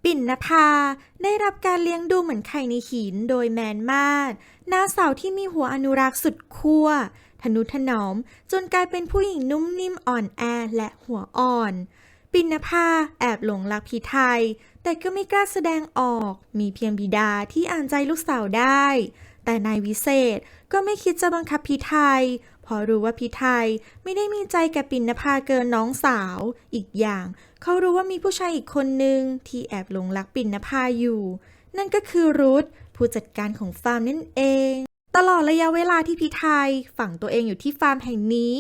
ปิ่นนภาได้รับการเลี้ยงดูเหมือนไข่ในหินโดยแมนมาศน้าสาวที่มีหัวอนุรักษ์สุดขั้วทนุถนอมจนกลายเป็นผู้หญิงนุ่มนิ่มอ่อนแอและหัวอ่อนปิ่นนภาแอบหลงรักพี่ไทยแต่ก็ไม่กล้าแสดงออกมีเพียงบิดาที่อ่านใจลูกสาวได้แต่นายวิเศษก็ไม่คิดจะบังคับพี่ไทยเพราะรู้ว่าพี่ไทยไม่ได้มีใจแก่ปิ่นนภาเกินน้องสาวอีกอย่างเขารู้ว่ามีผู้ชายอีกคนนึงที่แอบหลงรักปิ่นนภาอยู่นั่นก็คือรุธผู้จัดการของฟาร์มนั่นเองตลอดระยะเวลาที่พี่ไทยฝังตัวเองอยู่ที่ฟาร์มแห่งนี้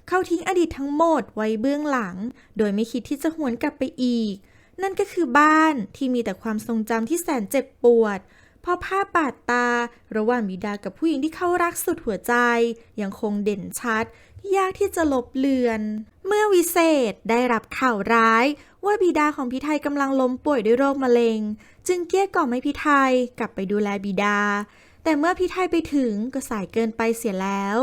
เขาทิ้งอดีตทั้งหมดไว้เบื้องหลังโดยไม่คิดที่จะหวนกลับไปอีกนั่นก็คือบ้านที่มีแต่ความทรงจำที่แสนเจ็บปวดเพราะภาพบาดตาระหว่างบิดากับผู้หญิงที่เขารักสุดหัวใจยังคงเด่นชัดยากที่จะลบเลือนเมื่อวิเศษได้รับข่าวร้ายว่าบิดาของพี่ไทยกำลังล้มป่วยด้วยโรคมะเร็งจึงเกลี้ยกล่อมให้พี่ไทยกลับไปดูแลบิดาแต่เมื่อพี่ไทยไปถึงก็สายเกินไปเสียแล้ว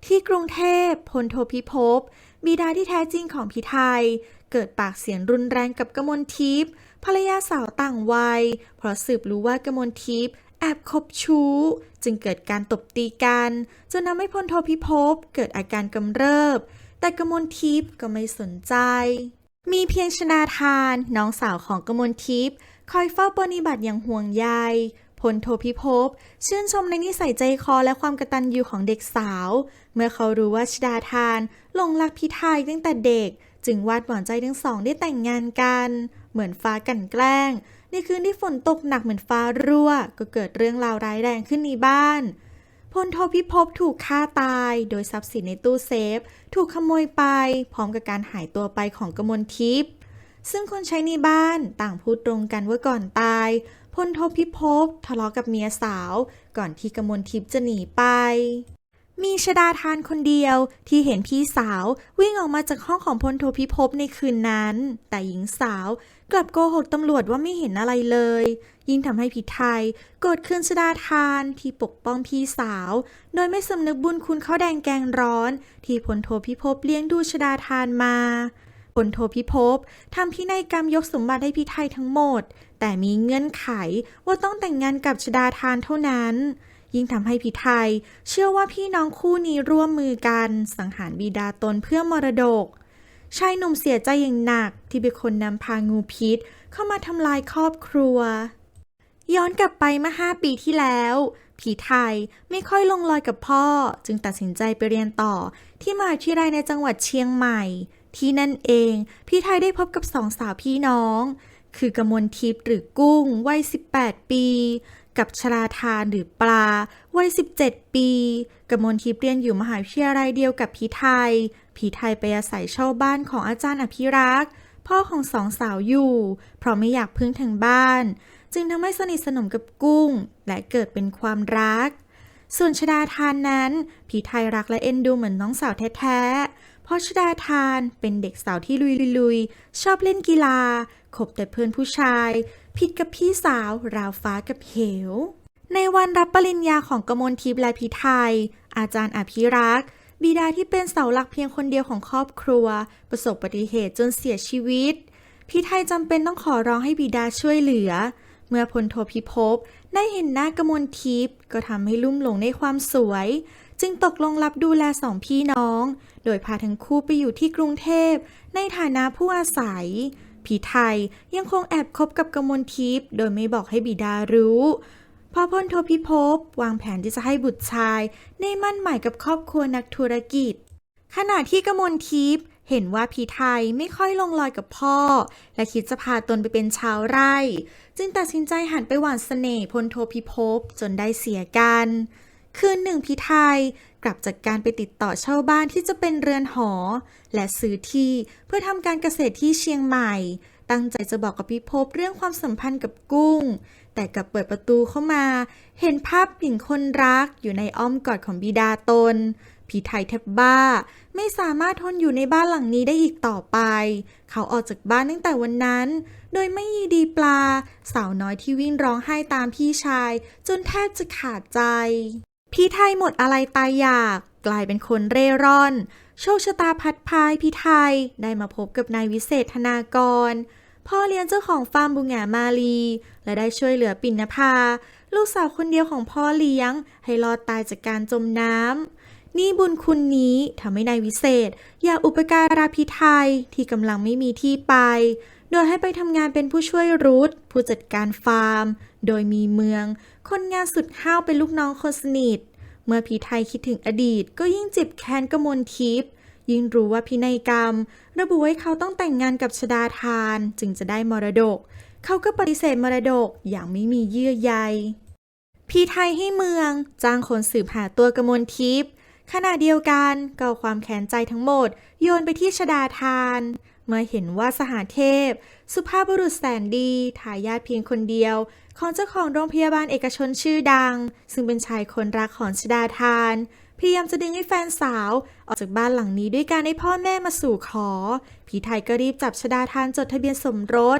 ที่กรุงเทพพลโทพิภพบิดาที่แท้จริงของพี่ไทยเกิดปากเสียงรุนแรงกับกมลทิพย์ภรรยาสาวต่างวัยเพราะสืบรู้ว่ากมลทิพย์แอบคบชู้จึงเกิดการตบตีกันจนทำให้พลโทพิภพเกิดอาการกำเริบแต่กมลทิพย์ก็ไม่สนใจมีเพียงชนาธานน้องสาวของกมลทิพย์คอยเฝ้าปฏิบัติอย่างห่วงใยพลโทพิภพชื่นชมในนิสัยใจคอและความกตัญญูของเด็กสาวเมื่อเขารู้ว่าชนาธานหลงรักพี่ไทยตั้งแต่เด็กจึงวาดหวังใจทั้งสองได้แต่งงานกันเหมือนฟ้ากลั่นแกล้งในคืนที่ฝนตกหนักเหมือนฟ้ารั่วก็เกิดเรื่องราวร้ายแรงขึ้นในบ้านพลโทพิภพถูกฆ่าตายโดยทรัพย์สินในตู้เซฟถูกขโมยไปพร้อมกับการหายตัวไปของกมลทิพย์ซึ่งคนใช้ในบ้านต่างพูดตรงกันว่าก่อนตายพลโทพิภพทะเลาะกับเมียสาวก่อนที่กมลทิพย์จะหนีไปมีชฎาธานคนเดียวที่เห็นพี่สาววิ่งออกมาจากห้องของพลโทพิภพในคืนนั้นแต่หญิงสาวกลับโกหกตำรวจว่าไม่เห็นอะไรเลยยิ่งทำให้พี่ไทยโกรธเคืองชฎาธานที่ปกป้องพี่สาวโดยไม่สำนึกบุญคุณข้าวแดงแกงร้อนที่พลโทพิภพเลี้ยงดูชฎาธานมาพลโทพิภพทำพินัยกรรมยกสมบัติให้พี่ไทยทั้งหมดแต่มีเงื่อนไขว่าต้องแต่งงานกับชฎาธานเท่านั้นยิ่งทำให้พี่ไทยเชื่อว่าพี่น้องคู่นี้ร่วมมือกันสังหารบิดาตนเพื่อมรดกชายหนุ่มเสียใจอย่างหนักที่เป็นคนนำพางูพิษเข้ามาทำลายครอบครัวย้อนกลับไปเมื่อ5 ปีที่แล้วพี่ไทยไม่ค่อยลงรอยกับพ่อจึงตัดสินใจไปเรียนต่อที่มหาวิทยาลัยในจังหวัดเชียงใหม่ที่นั่นเองพี่ไทยได้พบกับ2 สาวพี่น้องคือกมลทิพย์หรือกุ้งวัย18 ปีกับชลาธานหรือปลาวัย17 ปีกมลทิพย์เรียนอยู่มหาวิทยาลัยเดียวกับพี่ไทยไปอาศัยเช่าบ้านของอาจารย์อภิรักษ์พ่อของ2 สาวอยู่เพราะไม่อยากพึ่งทางบ้านจึงทำให้สนิทสนมกับกุ้งและเกิดเป็นความรักส่วนชฎาธานนั้นพี่ไทยรักและเอ็นดูเหมือนน้องสาวแท้ๆเพราะชฎาธานเป็นเด็กสาวที่ลุยชอบเล่นกีฬาคบแต่เพื่อนผู้ชายผิดกับพี่สาวราวฟ้ากับเหวในวันรับปริญญาของกมลทิพย์และพี่ไทยอาจารย์อภิรักษ์บิดาที่เป็นเสาหลักเพียงคนเดียวของครอบครัวประสบอุบัติเหตุจนเสียชีวิตพี่ไทยจำเป็นต้องขอร้องให้บิดาช่วยเหลือเมื่อพลโทพิภพได้เห็นหน้ากมลทิพย์ก็ทำให้ลุ่มหลงในความสวยจึงตกลงรับดูแล2 พี่น้องโดยพาทั้งคู่ไปอยู่ที่กรุงเทพในฐานะผู้อาศัยพี่ไทยยังคงแอบคบกับกมลทิพย์โดยไม่บอกให้บิดารู้พอพลโทพิภพวางแผนที่จะให้บุตรชายได้มั่นหมายกับครอบครัวนักธุรกิจขณะที่กมลทิพย์เห็นว่าพี่ไทยไม่ค่อยลงรอยกับพ่อและคิดจะพาตนไปเป็นชาวไร่จึงตัดสินใจหันไปหว่านเสน่ห์พลโทพิภพจนได้เสียกันคืนหนึ่งพี่ไทยกลับจากการไปติดต่อเช่าบ้านที่จะเป็นเรือนหอและซื้อที่เพื่อทำการเกษตรที่เชียงใหม่ตั้งใจจะบอกกับพิภพเรื่องความสัมพันธ์กับกุ้งแต่กลับเปิดประตูเข้ามาเห็นภาพหญิงคนรักอยู่ในอ้อมกอดของบิดาตนพี่ไทยแทบบ้าไม่สามารถทนอยู่ในบ้านหลังนี้ได้อีกต่อไปเขาออกจากบ้านตั้งแต่วันนั้นโดยไม่ยีดีปลาสาวน้อยที่วิ่งร้องไห้ตามพี่ชายจนแทบจะขาดใจพี่ไทยหมดอะไรตายอยากกลายเป็นคนเร่ร่อนโชคชะตาพัดพายพี่ไทยได้มาพบกับนายวิเศษธนากร พ่อเลี้ยงเจ้าของฟาร์มบุงหงามาลีและได้ช่วยเหลือปิ่นนภาลูกสาวคนเดียวของพ่อเลี้ยงให้รอดตายจากการจมน้ำนี่บุญคุณนี้ทำให้นายวิเศษอยากอุปการะพิไทยที่กำลังไม่มีที่ไปโดยให้ไปทำงานเป็นผู้ช่วยรุทผู้จัดการฟาร์มโดยมีเมืองคนงานสุดห้าวเป็นลูกน้องคนสนิทเมื่อพิไทยคิดถึงอดีตก็ยิ่งเจ็บแค้นกมลทิพย์ยิ่งรู้ว่าพินัยกรรมระบุไว้เขาต้องแต่งงานกับชฎาทานจึงจะได้มรดกเขาก็ปฏิเสธมรดกอย่างไม่มีเยื่อใยพิไทยให้เมืองจ้างคนสืบหาตัวกมลทิพย์ขณะเดียวกันก็เอาความแค้นใจทั้งหมดโยนไปที่ชฎาทานเมื่อเห็นว่าสหเทพสุภาพบุรุษแสนดีทายาทเพียงคนเดียวของเจ้าของโรงพยาบาลเอกชนชื่อดังซึ่งเป็นชายคนรักของชฎาทานพยายามจะดึงให้แฟนสาวออกจากบ้านหลังนี้ด้วยการให้พ่อแม่มาสู่ขอพี่ไทยก็รีบจับชฎาทานจดทะเบียนสมรส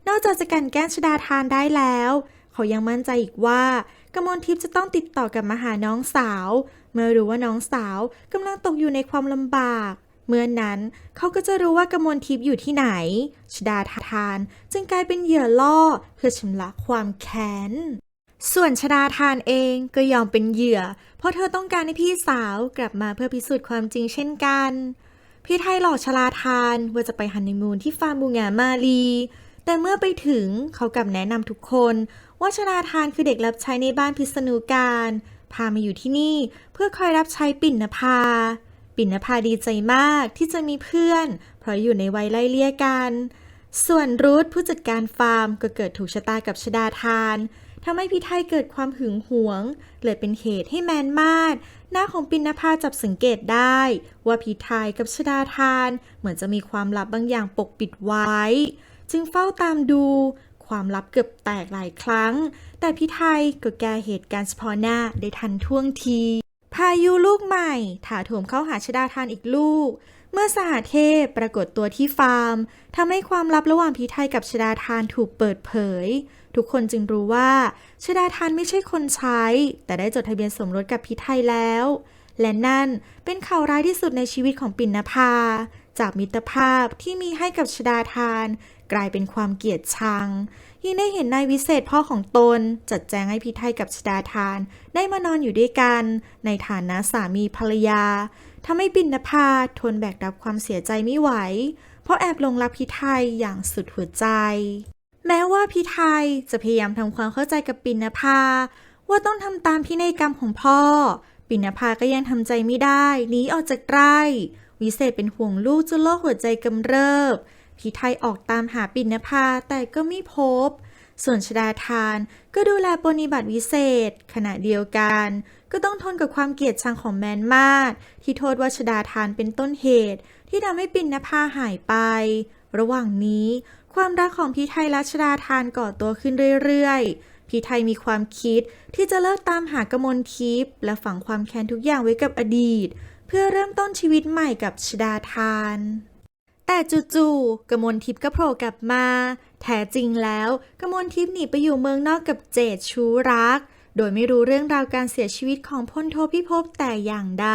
นอกจากจะกลั่นแกล้งชฎาทานได้แล้วเขายังมั่นใจอีกว่ากมลทิพย์จะต้องติดต่อกลับมาหาน้องสาวเมื่อรู้ว่าน้องสาวกำลังตกอยู่ในความลำบากเมื่อนั้นเขาก็จะรู้ว่ากมลทิพย์อยู่ที่ไหนชฎาทานจึงกลายเป็นเหยื่อล่อเพื่อชำระความแค้นส่วนชฎาทานเองก็ยอมเป็นเหยื่อเพราะเธอต้องการให้พี่สาวกลับมาเพื่อพิสูจน์ความจริงเช่นกันพี่ไทยหลอกชฎาทานว่าจะไปฮันนีมูนที่ฟาร์มบุงหงามาลีแต่เมื่อไปถึงเขากลับแนะนำทุกคนว่าชฎาทานคือเด็กรับใช้ในบ้านพิษณุการพามาอยู่ที่นี่เพื่อคอยรับใช้ปิ่นนภาปิ่นนภาดีใจมากที่จะมีเพื่อนเพราะอยู่ในวัยไล่เลี่ยกันส่วนรุทผู้จัดการฟาร์มก็เกิดถูกชะตากับชฎาทานทำให้พี่ไทยเกิดความหึงหวงเลยเป็นเหตุให้แมนมาศหน้าของปิ่นนภาจับสังเกตได้ว่าพี่ไทยกับชฎาทานเหมือนจะมีความลับบางอย่างปกปิดไว้จึงเฝ้าตามดูความลับเกือบแตกหลายครั้งแต่พี่ไทยก็แก้เหตุการณ์เฉพาะหน้าได้ทันท่วงทีพายุลูกใหม่ถาโถมเข้าหาชฎาทานอีกลูกเมื่อสหเทพปรากฏตัวที่ฟาร์มทำให้ความลับระหว่างพี่ไทยกับชฎาทานถูกเปิดเผยทุกคนจึงรู้ว่าชฎาทานไม่ใช่คนใช้แต่ได้จดทะเบียนสมรสกับพี่ไทยแล้วและนั่นเป็นข่าวร้ายที่สุดในชีวิตของปิ่นนภาจากมิตรภาพที่มีให้กับชฎาทานกลายเป็นความเกลียดชังยิ่งได้เห็นนายวิเศษพ่อของตนจัดแจงให้พี่ไทยกับชฎาทานได้มานอนอยู่ด้วยกันในฐานะสามีภรรยาทำให้ปิ่นนภาทนแบกรับความเสียใจไม่ไหวเพราะแอบหลงรักพี่ไทยอย่างสุดหัวใจแม้ว่าพี่ไทยจะพยายามทำความเข้าใจกับปิ่นนภาว่าต้องทำตามพินัยกรรมของพ่อปิ่นนภาก็ยังทำใจไม่ได้หนีออกจากไร่วิเศษเป็นห่วงลูกจนโรคหัวใจกำเริบพี่ไทยออกตามหาปิ่นนภาแต่ก็ไม่พบส่วนชฎาทานก็ดูแลปรนนิบัติวิเศษขณะเดียวกันก็ต้องทนกับความเกลียดชังของแมนมาศที่โทษว่าชฎาทานเป็นต้นเหตุที่ทำให้ปิ่นนภาหายไประหว่างนี้ความรักของพี่ไทยและชฎาทานก่อตัวขึ้นเรื่อยๆพี่ไทยมีความคิดที่จะเลิกตามหากมลทิพย์และฝังความแค้นทุกอย่างไว้กับอดีตเพื่อเริ่มต้นชีวิตใหม่กับชฎาทานแต่จู่ๆกมลทิพย์ก็โผล่กลับมาแท้จริงแล้วกมลทิพย์หนีไปอยู่เมืองนอกกับเจดชู้รักโดยไม่รู้เรื่องราวการเสียชีวิตของพลโทพิภพแต่อย่างใด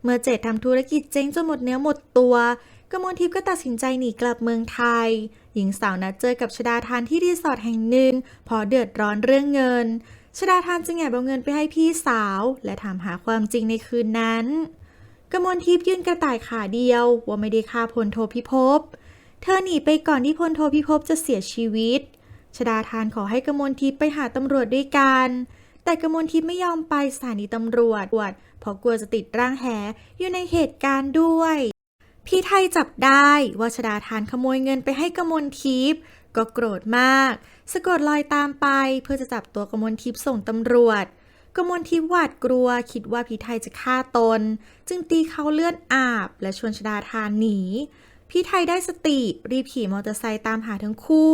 เมื่อเจดทำธุรกิจเจ๊งจนหมดเนื้อหมดตัวกมลทิพย์ก็ตัดสินใจหนีกลับเมืองไทยหญิงสาวนัดเจอกับชฎาทานที่รีสอร์ทแห่งหนึ่งพอเดือดร้อนเรื่องเงินชฎาทานจึงแอบเอาเงินไปให้พี่สาวและถามหาความจริงในคืนนั้นกมลทิพย์ยื่นกระต่ายขาเดียวว่าไม่ได้ฆ่าพลโทพิภพเธอหนีไปก่อนที่พลโทพิภพจะเสียชีวิตชฎาทานขอให้กมลทิพย์ไปหาตำรวจด้วยกันแต่กมลทิพย์ไม่ยอมไปสถานีตำรวจเพราะกลัวจะติดร่างแหอยู่ในเหตุการณ์ด้วยพี่ไทยจับได้ว่าชฎาทานขโมยเงินไปให้กมลทิพย์ก็โกรธมากสะกดรอยตามไปเพื่อจะจับตัวกมลทิพย์ส่งตำรวจกมลทิพย์หวาดกลัวคิดว่าพี่ไทยจะฆ่าตนจึงตีเขาเลือดอาบและชวนชฎาทานหนีพี่ไทยได้สติรีบขี่มอเตอร์ไซค์ตามหาทั้งคู่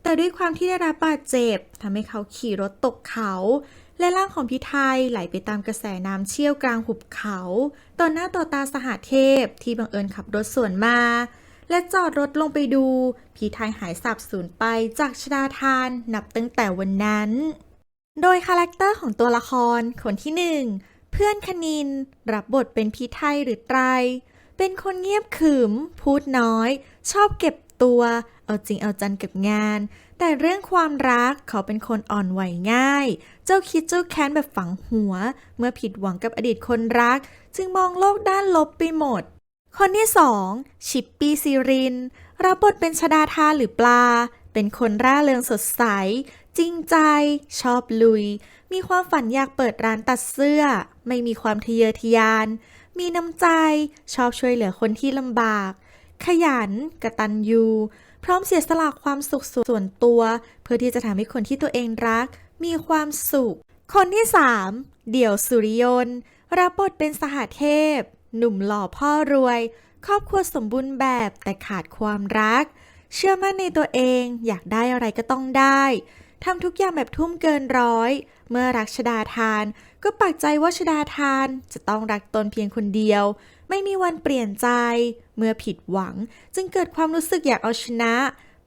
แต่ด้วยความที่ได้รับบาดเจ็บทำให้เขาขี่รถตกเขาและร่างของพี่ไทยไหลไปตามกระแสน้ำเชี่ยวกลางหุบเขาต่อหน้าต่อตาสหเทพที่บังเอิญขับรถสวนมาและจอดรถลงไปดูพี่ไทยหายสาบสูญไปจากชฎาทานนับตั้งแต่วันนั้นโดยคาแรคเตอร์ของตัวละครคนที่1เพื่อนคณินรับบทเป็นพี่ไทยหรือไตรเป็นคนเงียบขรึมพูดน้อยชอบเก็บ ตัวเอาจริงเอาจังกับงานแต่เรื่องความรักเขาเป็นคนอ่อนไหวง่ายเจ้าคิดเจ้าแค้นแบบฝังหัวเมื่อผิดหวังกับอดีตคนรักจึงมองโลกด้านลบไปหมดคนที่สองชิปปี้ซีรินรับบทเป็นชฎาภาหรือปลาเป็นคนร่าเริงสดใสจริงใจชอบลุยมีความฝันอยากเปิดร้านตัดเสื้อไม่มีความทะเยอทะยานมีน้ำใจชอบช่วยเหลือคนที่ลำบากขยันกตัญญูพร้อมเสียสละความสุขส่วนตัวเพื่อที่จะทำให้คนที่ตัวเองรักมีความสุขคนที่สามเดี่ยวสุริยนต์รับบทเป็นสหเทพหนุ่มหล่อพ่อรวยครอบครัวสมบูรณ์แบบแต่ขาดความรักเชื่อมั่นในตัวเองอยากได้อะไรก็ต้องได้ทำทุกอย่างแบบทุ่มเกินร้อยเมื่อรักชฎาธารก็ปักใจว่าชฎาธารจะต้องรักตนเพียงคนเดียวไม่มีวันเปลี่ยนใจเมื่อผิดหวังจึงเกิดความรู้สึกอยากเอาชนะ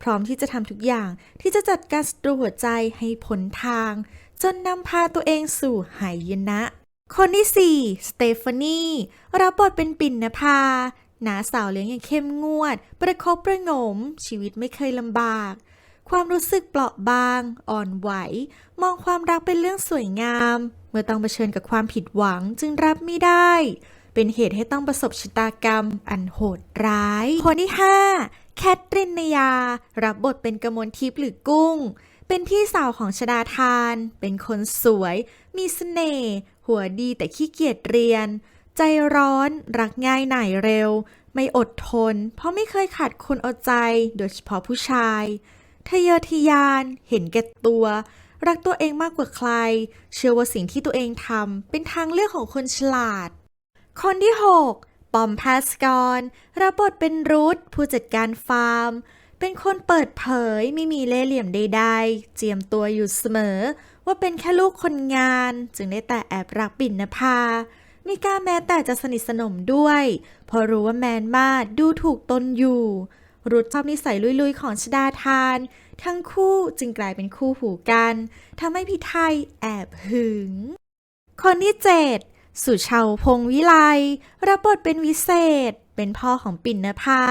พร้อมที่จะทำทุกอย่างที่จะจัดการศัตรูหัวใจให้พ้นทางจนนำพาตัวเองสู่หายนะคนที่สี่สเตฟานีรับบทเป็นปิ่นนภาน้าสาวเลี้ยงอย่างเข้มงวดประคบประหงมชีวิตไม่เคยลำบากความรู้สึกเปราะบางอ่อนไหวมองความรักเป็นเรื่องสวยงามเมื่อต้องเผชิญกับความผิดหวังจึงรับไม่ได้เป็นเหตุให้ต้องประสบชะตากรรมอันโหดร้ายคนที่ห้าแคทรินยารับบทเป็นกมลทิพย์หรือกุ้งเป็นพี่สาวของชฎาธารเป็นคนสวยมีเสน่ห์หัวดีแต่ขี้เกียจเรียนใจร้อนรักง่ายหน่ายเร็วไม่อดทนเพราะไม่เคยขาดคนเอาใจโดยเฉพาะผู้ชายทะเยอทะยานเห็นแก่ตัวรักตัวเองมากกว่าใครเชื่อว่าสิ่งที่ตัวเองทำเป็นทางเลือกของคนฉลาดคนที่6ปอมพาสกรรับบทเป็นรุธผู้จัดการฟาร์มเป็นคนเปิดเผยไม่มีเล่ห์เหลี่ยมใดๆเจียมตัวอยู่เสมอว่าเป็นแค่ลูกคนงานจึงได้แต่แอบรักปิ่นนภาไม่กล้าแม้แต่จะสนิทสนมด้วยเพราะรู้ว่าแมนมาดดูถูกตนอยู่รุธชอบนิสัยลุยๆของชฎาธารทั้งคู่จึงกลายเป็นคู่หูกันทำให้พี่ไทยแอบหึงคนที่7สุชาวพงษ์วิไลรับบทเป็นวิเศษเป็นพ่อของปิ่นนภา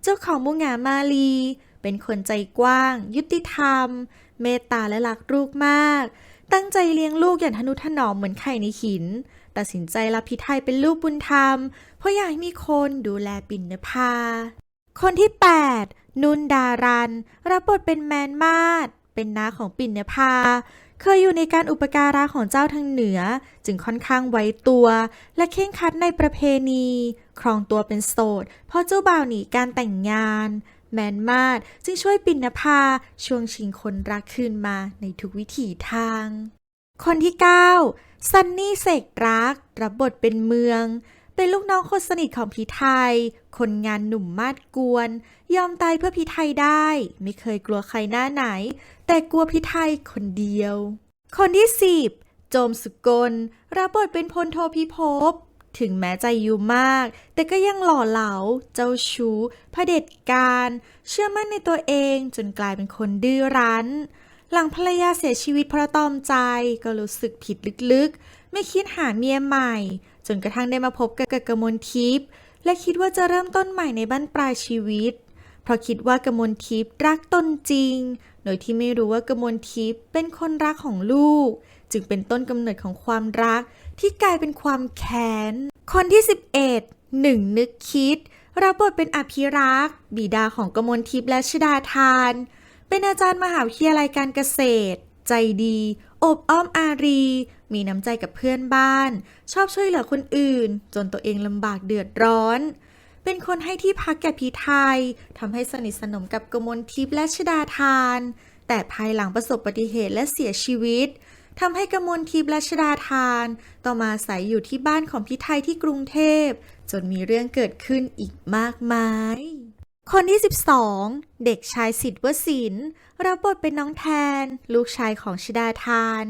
เจ้าของมุงามาลีเป็นคนใจกว้างยุติธรรมเมตตาและรักลูกมากตั้งใจเลี้ยงลูกอย่างทนุถนอมเหมือนไข่ในหินตัดสินใจรับพี่ไทยเป็นลูกบุญธรรมเพราะอยากให้มีคนดูแลปิ่นนภาคนที่8นุ่นดารันรับบทเป็นแมนมาศเป็นน้าของปิ่นนภาเคยอยู่ในการอุปการะของเจ้าทางเหนือจึงค่อนข้างไว้ตัวและเคร่งครัดในประเพณีครองตัวเป็นโสดเพราะเจ้าบ่าวหนีการแต่งงานแมนมาศจึงช่วยปิ่นนภาช่วงชิงคนรักคืนมาในทุกวิถีทางคนที่9ซันนี่เสกรักรับบทเป็นเมืองเป็นลูกน้องคนสนิทของพี่ไทยคนงานหนุ่มมาดกวนยอมตายเพื่อพี่ไทยได้ไม่เคยกลัวใครหน้าไหนแต่กลัวพี่ไทยคนเดียวคนที่10โจมสุกลรับบทเป็นพลโทพิภพถึงแม้ใจอยู่มากแต่ก็ยังหล่อเหลาเจ้าชู้เผด็จการเชื่อมั่นในตัวเองจนกลายเป็นคนดื้อรั้นหลังภรรยาเสียชีวิตเพราะตอมใจก็รู้สึกผิดลึกๆไม่คิดหาเมียใหม่จนกระทั่งได้มาพบกับกมลทิพย์และคิดว่าจะเริ่มต้นใหม่ในบั้นปลายชีวิตเพราะคิดว่ากมลทิพย์รักตนจริงโดยที่ไม่รู้ว่ากมลทิพย์เป็นคนรักของลูกจึงเป็นต้นกำเนิดของความรักที่กลายเป็นความแค้นคนที่11หนึ่งนึกคิดรับบทเป็นอภิรักษ์บิดาของกมลทิพย์และชฎาธารเป็นอาจารย์มหาวิทยาลัยการเกษตรใจดีอบอ้อมอารีมีน้ำใจกับเพื่อนบ้านชอบช่วยเหลือคนอื่นจนตัวเองลำบากเดือดร้อนเป็นคนให้ที่พักแก่พี่ไทยทำให้สนิทสนมกับกมลทิพย์และชฎาธารแต่ภายหลังประสบอุบัติเหตุและเสียชีวิตทำให้กมลทิพย์และชฎาธารต้องมาอาศัยอยู่ที่บ้านของพี่ไทยที่กรุงเทพจนมีเรื่องเกิดขึ้นอีกมากมายคนที่12เด็กชายสิทธิ์วศิลป์รับบทเป็นน้องแทนลูกชายของชฎาธาร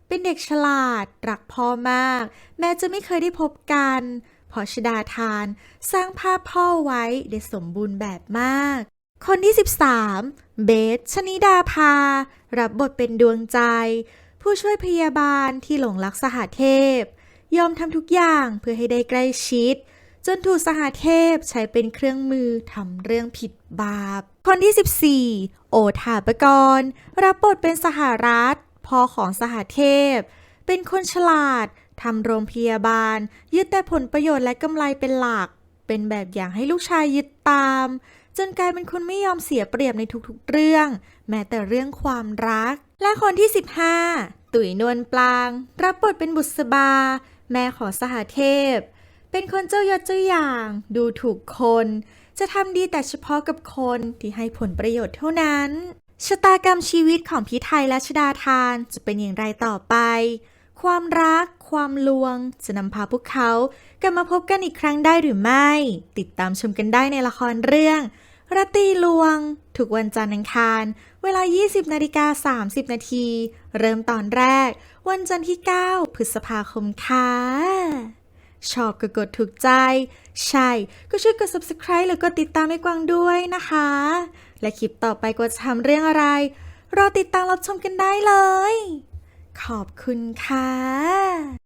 เป็นเด็กฉลาดรักพ่อมากแม้จะไม่เคยได้พบกันเพราะชฎาธารสร้างภาพพ่อไว้ได้สมบูรณ์แบบมากคนที่13เบสชนิดาภารับบทเป็นดวงใจผู้ช่วยพยาบาลที่หลงรักสหเทพยอมทำทุกอย่างเพื่อให้ได้ใกล้ชิด จนถูกสหเทพใช้เป็นเครื่องมือทำเรื่องผิดบาป คนที่ 14 โอฐาปกรณ์รับบทเป็นสหรัฐพ่อของสหเทพ เป็นคนฉลาดทำโรงพยาบาลยึดแต่ผลประโยชน์และกำไรเป็นหลัก เป็นแบบอย่างให้ลูกชายยึดตาม จนกลายเป็นคนไม่ยอมเสียเปรียบในทุกๆเรื่อง แม้แต่เรื่องความรัก และคนที่ 15 ตุ๋ยนวลปลางรับบทเป็นบุษบา แม่ของสหเทพ เป็นคนเจ้ายศเจ้าอย่างดูถูกคน จะทำดีแต่เฉพาะกับคนที่ให้ผลประโยชน์เท่านั้น ชะตากรรมชีวิตของพี่ไทยและชดาธานจะเป็นอย่างไรต่อไป ความรัก ความลวง จะนำพาพวกเขากลับมาพบกันอีกครั้งได้หรือไม่ ติดตามชมกันได้ในละครเรื่องราตรีลวง ทุกวันจันทร์อังคาร เวลา 20:30 นาที เริ่มตอนแรก วันจันทร์ที่ 9 พฤษภาคมค่ะชอบก็กดถูกใจ ใช่ก็ช่วยกด subscribe หรือกดติดตามให้กวางด้วยนะคะ และคลิปต่อไปกวางจะทำเรื่องอะไร รอติดตามรับชมกันได้เลย ขอบคุณค่ะ